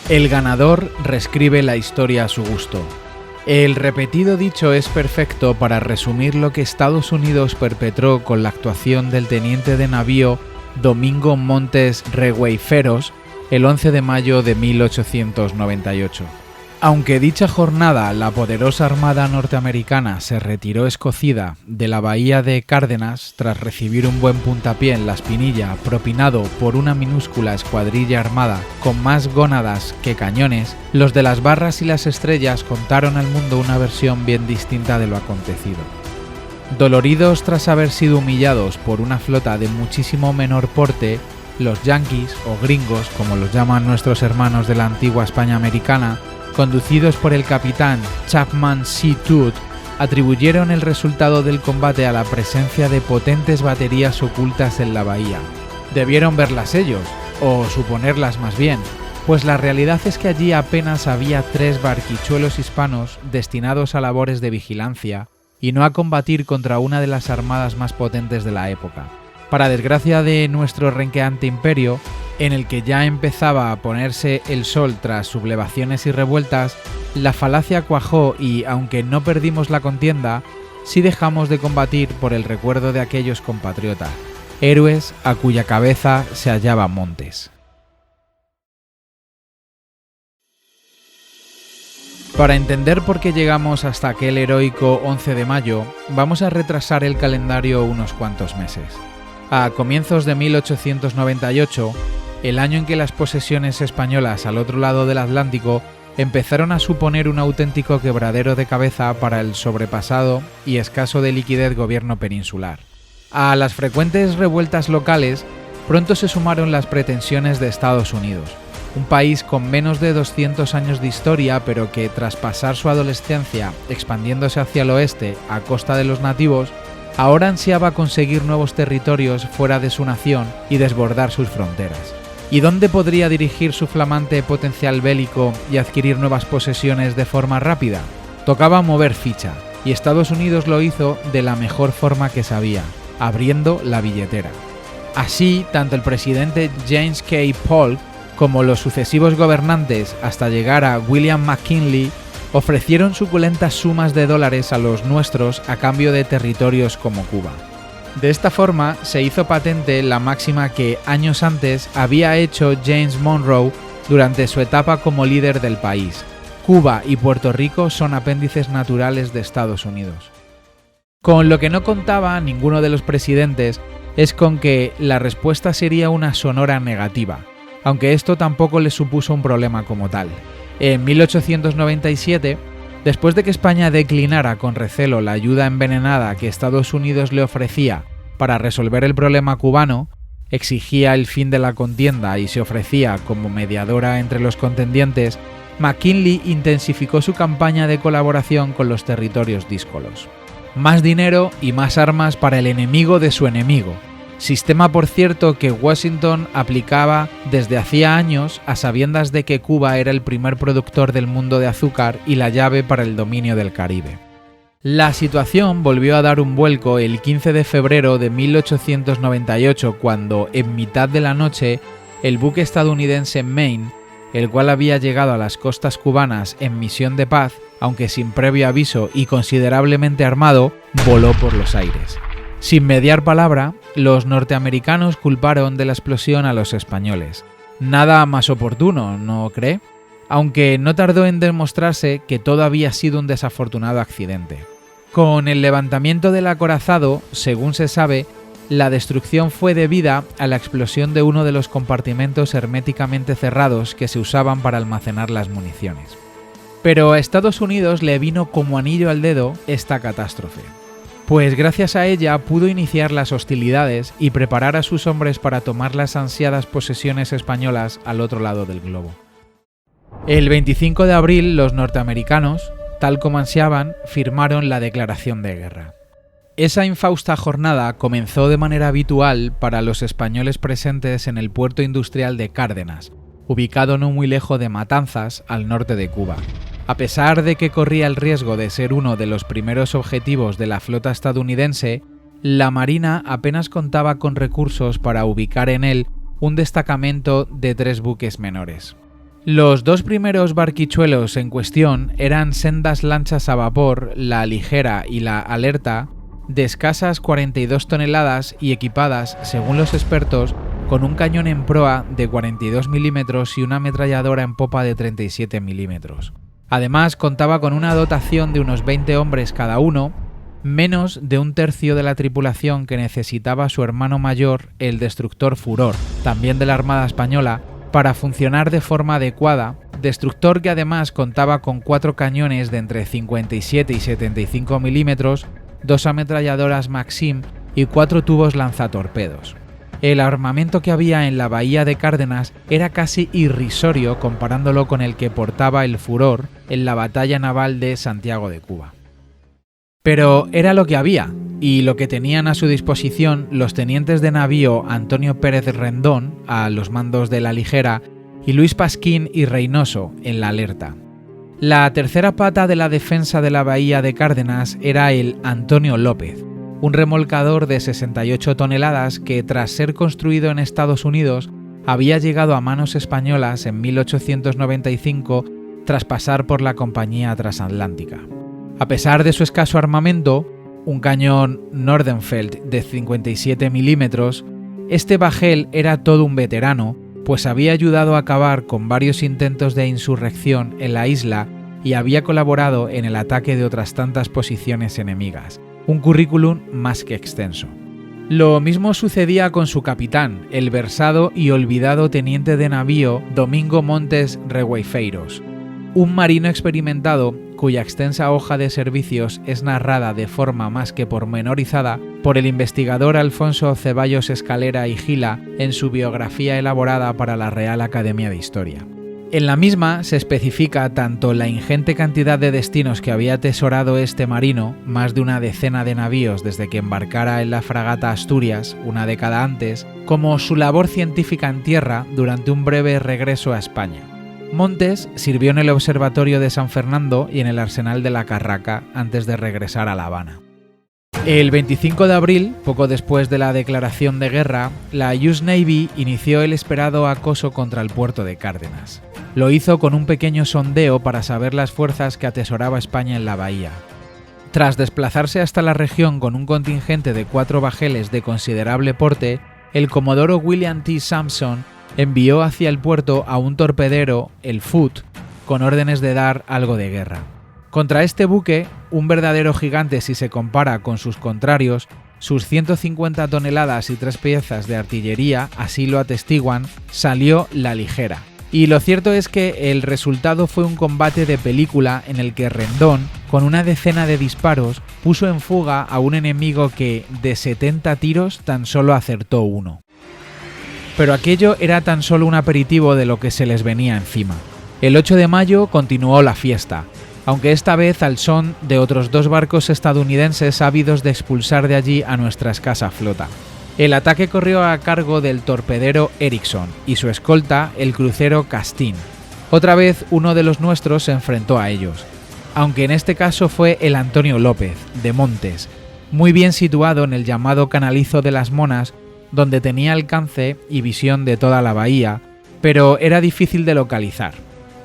El ganador reescribe la historia a su gusto. El repetido dicho es perfecto para resumir lo que Estados Unidos perpetró con la actuación del teniente de navío Domingo Montes Regueiferos el 11 de mayo de 1898. Aunque dicha jornada la poderosa armada norteamericana se retiró escocida de la bahía de Cárdenas tras recibir un buen puntapié en la espinilla propinado por una minúscula escuadrilla armada con más gónadas que cañones, los de las Barras y las Estrellas contaron al mundo una versión bien distinta de lo acontecido. Doloridos tras haber sido humillados por una flota de muchísimo menor porte, los yanquis, o gringos como los llaman nuestros hermanos de la antigua España americana, conducidos por el capitán Chapman C. Todd, atribuyeron el resultado del combate a la presencia de potentes baterías ocultas en la bahía. Debieron verlas ellos, o suponerlas más bien, pues la realidad es que allí apenas había 3 barquichuelos hispanos destinados a labores de vigilancia y no a combatir contra una de las armadas más potentes de la época. Para desgracia de nuestro renqueante imperio, en el que ya empezaba a ponerse el sol tras sublevaciones y revueltas, la falacia cuajó y, aunque no perdimos la contienda, sí dejamos de combatir por el recuerdo de aquellos compatriotas, héroes a cuya cabeza se hallaba Montes. Para entender por qué llegamos hasta aquel heroico 11 de mayo, vamos a retrasar el calendario unos cuantos meses. A comienzos de 1898, el año en que las posesiones españolas al otro lado del Atlántico empezaron a suponer un auténtico quebradero de cabeza para el sobrepasado y escaso de liquidez gobierno peninsular. A las frecuentes revueltas locales pronto se sumaron las pretensiones de Estados Unidos, un país con menos de 200 años de historia, pero que tras pasar su adolescencia expandiéndose hacia el oeste a costa de los nativos, ahora ansiaba conseguir nuevos territorios fuera de su nación y desbordar sus fronteras. ¿Y dónde podría dirigir su flamante potencial bélico y adquirir nuevas posesiones de forma rápida? Tocaba mover ficha, y Estados Unidos lo hizo de la mejor forma que sabía, abriendo la billetera. Así, tanto el presidente James K. Polk como los sucesivos gobernantes, hasta llegar a William McKinley, ofrecieron suculentas sumas de dólares a los nuestros a cambio de territorios como Cuba. De esta forma se hizo patente la máxima que años antes había hecho James Monroe durante su etapa como líder del país: Cuba y Puerto Rico son apéndices naturales de Estados Unidos. Con lo que no contaba ninguno de los presidentes es con que la respuesta sería una sonora negativa, aunque esto tampoco les supuso un problema como tal. En 1897, después de que España declinara con recelo la ayuda envenenada que Estados Unidos le ofrecía para resolver el problema cubano, exigía el fin de la contienda y se ofrecía como mediadora entre los contendientes, McKinley intensificó su campaña de colaboración con los territorios díscolos. Más dinero y más armas para el enemigo de su enemigo. Sistema, por cierto, que Washington aplicaba desde hacía años a sabiendas de que Cuba era el primer productor del mundo de azúcar y la llave para el dominio del Caribe. La situación volvió a dar un vuelco el 15 de febrero de 1898 cuando, en mitad de la noche, el buque estadounidense Maine, el cual había llegado a las costas cubanas en misión de paz, aunque sin previo aviso y considerablemente armado, voló por los aires. Sin mediar palabra, los norteamericanos culparon de la explosión a los españoles. Nada más oportuno, ¿no cree? Aunque no tardó en demostrarse que todo había sido un desafortunado accidente. Con el levantamiento del acorazado, según se sabe, la destrucción fue debida a la explosión de uno de los compartimentos herméticamente cerrados que se usaban para almacenar las municiones. Pero a Estados Unidos le vino como anillo al dedo esta catástrofe, pues gracias a ella pudo iniciar las hostilidades y preparar a sus hombres para tomar las ansiadas posesiones españolas al otro lado del globo. El 25 de abril los norteamericanos, tal como ansiaban, firmaron la declaración de guerra. Esa infausta jornada comenzó de manera habitual para los españoles presentes en el puerto industrial de Cárdenas, ubicado no muy lejos de Matanzas, al norte de Cuba. A pesar de que corría el riesgo de ser uno de los primeros objetivos de la flota estadounidense, la Marina apenas contaba con recursos para ubicar en él un destacamento de 3 buques menores. Los dos primeros barquichuelos en cuestión eran sendas lanchas a vapor, la Ligera y la Alerta, de escasas 42 toneladas y equipadas, según los expertos, con un cañón en proa de 42 milímetros y una ametralladora en popa de 37 milímetros. Además, contaba con una dotación de unos 20 hombres cada uno, menos de un tercio de la tripulación que necesitaba su hermano mayor, el destructor Furor, también de la Armada Española, para funcionar de forma adecuada, destructor que además contaba con 4 cañones de entre 57 y 75 milímetros, 2 ametralladoras Maxim y 4 tubos lanzatorpedos. El armamento que había en la bahía de Cárdenas era casi irrisorio comparándolo con el que portaba el Furor en la batalla naval de Santiago de Cuba. Pero era lo que había, y lo que tenían a su disposición los tenientes de navío Antonio Pérez Rendón, a los mandos de la Ligera, y Luis Pasquín y Reynoso, en la Alerta. La tercera pata de la defensa de la bahía de Cárdenas era el Antonio López, un remolcador de 68 toneladas que, tras ser construido en Estados Unidos, había llegado a manos españolas en 1895 tras pasar por la Compañía Transatlántica. A pesar de su escaso armamento, un cañón Nordenfeldt de 57 milímetros, este bajel era todo un veterano, pues había ayudado a acabar con varios intentos de insurrección en la isla y había colaborado en el ataque de otras tantas posiciones enemigas. Un currículum más que extenso. Lo mismo sucedía con su capitán, el versado y olvidado teniente de navío Domingo Montes Regueifeiros, un marino experimentado cuya extensa hoja de servicios es narrada de forma más que pormenorizada por el investigador Alfonso Ceballos Escalera y Gila en su biografía elaborada para la Real Academia de Historia. En la misma se especifica tanto la ingente cantidad de destinos que había atesorado este marino, más de una decena de navíos desde que embarcara en la fragata Asturias una década antes, como su labor científica en tierra durante un breve regreso a España. Montes sirvió en el Observatorio de San Fernando y en el Arsenal de la Carraca antes de regresar a La Habana. El 25 de abril, poco después de la declaración de guerra, la US Navy inició el esperado acoso contra el puerto de Cárdenas. Lo hizo con un pequeño sondeo para saber las fuerzas que atesoraba España en la bahía. Tras desplazarse hasta la región con un contingente de 4 bajeles de considerable porte, el comodoro William T. Sampson envió hacia el puerto a un torpedero, el Foot, con órdenes de dar algo de guerra. Contra este buque, un verdadero gigante si se compara con sus contrarios, sus 150 toneladas y 3 piezas de artillería así lo atestiguan, salió la Ligera. Y lo cierto es que el resultado fue un combate de película en el que Rendón, con una decena de disparos, puso en fuga a un enemigo que, de 70 tiros, tan solo acertó 1. Pero aquello era tan solo un aperitivo de lo que se les venía encima. El 8 de mayo continuó la fiesta, aunque esta vez al son de otros 2 barcos estadounidenses ávidos de expulsar de allí a nuestra escasa flota. El ataque corrió a cargo del torpedero Erickson y su escolta, el crucero Castín. Otra vez uno de los nuestros se enfrentó a ellos, aunque en este caso fue el Antonio López, de Montes, muy bien situado en el llamado Canalizo de las Monas, donde tenía alcance y visión de toda la bahía, pero era difícil de localizar.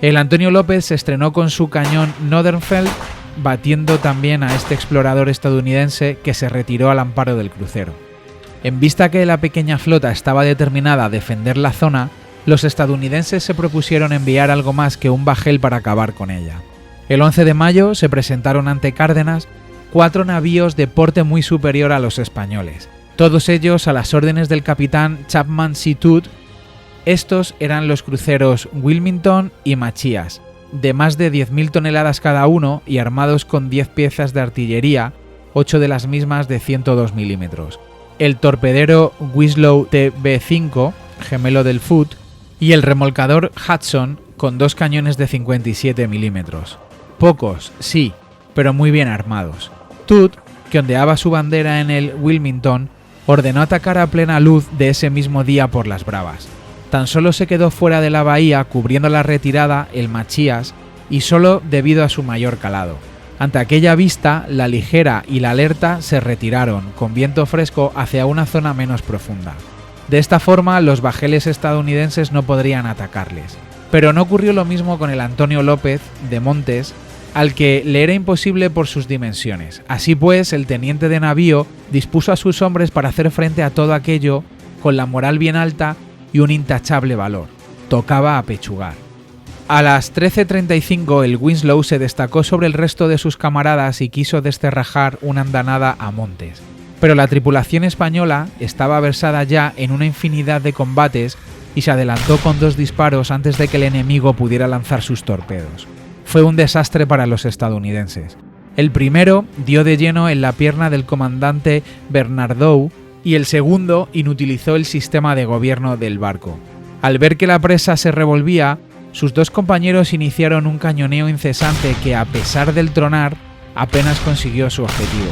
El Antonio López se estrenó con su cañón Nordenfeldt, batiendo también a este explorador estadounidense que se retiró al amparo del crucero. En vista que la pequeña flota estaba determinada a defender la zona, los estadounidenses se propusieron enviar algo más que un bajel para acabar con ella. El 11 de mayo se presentaron ante Cárdenas 4 navíos de porte muy superior a los españoles, todos ellos a las órdenes del capitán Chapman C. Todd. Estos eran los cruceros Wilmington y Machias, de más de 10.000 toneladas cada uno y armados con 10 piezas de artillería, 8 de las mismas de 102 milímetros. El torpedero Winslow TB5, gemelo del Foot, y el remolcador Hudson con 2 cañones de 57 milímetros. Pocos, sí, pero muy bien armados. Todd, que ondeaba su bandera en el Wilmington, ordenó atacar a plena luz de ese mismo día por las bravas. Tan solo se quedó fuera de la bahía cubriendo la retirada el Machias y solo debido a su mayor calado. Ante aquella vista, la Ligera y la Alerta se retiraron, con viento fresco, hacia una zona menos profunda. De esta forma, los bajeles estadounidenses no podrían atacarles. Pero no ocurrió lo mismo con el Antonio López de Montes, al que le era imposible por sus dimensiones. Así pues, el teniente de navío dispuso a sus hombres para hacer frente a todo aquello con la moral bien alta y un intachable valor. Tocaba apechugar. A las 13:35 el Winslow se destacó sobre el resto de sus camaradas y quiso descerrajar una andanada a Montes. Pero la tripulación española estaba versada ya en una infinidad de combates y se adelantó con 2 disparos antes de que el enemigo pudiera lanzar sus torpedos. Fue un desastre para los estadounidenses. El primero dio de lleno en la pierna del comandante Bernardoux y el segundo inutilizó el sistema de gobierno del barco. Al ver que la presa se revolvía, sus 2 compañeros iniciaron un cañoneo incesante que, a pesar del tronar, apenas consiguió su objetivo.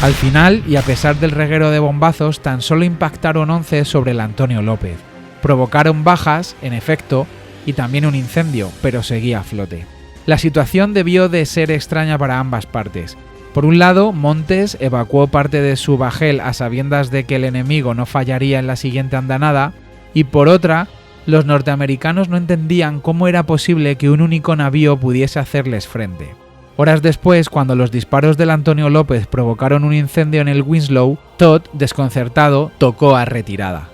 Al final, y a pesar del reguero de bombazos, tan solo impactaron 11 sobre el Antonio López. Provocaron bajas, en efecto, y también un incendio, pero seguía a flote. La situación debió de ser extraña para ambas partes. Por un lado, Montes evacuó parte de su bajel a sabiendas de que el enemigo no fallaría en la siguiente andanada, y por otra, los norteamericanos no entendían cómo era posible que un único navío pudiese hacerles frente. Horas después, cuando los disparos del Antonio López provocaron un incendio en el Winslow, Todd, desconcertado, tocó a retirada.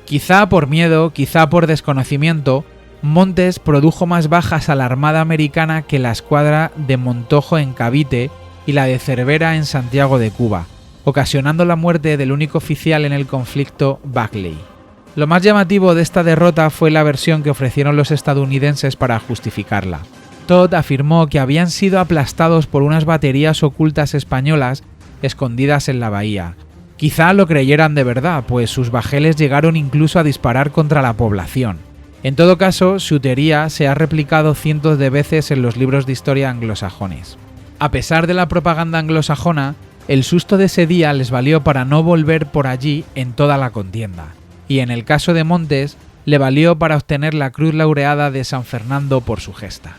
Quizá por miedo, quizá por desconocimiento, Montes produjo más bajas a la Armada Americana que la escuadra de Montojo en Cavite y la de Cervera en Santiago de Cuba, ocasionando la muerte del único oficial en el conflicto, Buckley. Lo más llamativo de esta derrota fue la versión que ofrecieron los estadounidenses para justificarla. Todd afirmó que habían sido aplastados por unas baterías ocultas españolas escondidas en la bahía. Quizá lo creyeran de verdad, pues sus bajeles llegaron incluso a disparar contra la población. En todo caso, su teoría se ha replicado cientos de veces en los libros de historia anglosajones. A pesar de la propaganda anglosajona, el susto de ese día les valió para no volver por allí en toda la contienda, y en el caso de Montes, le valió para obtener la Cruz Laureada de San Fernando por su gesta.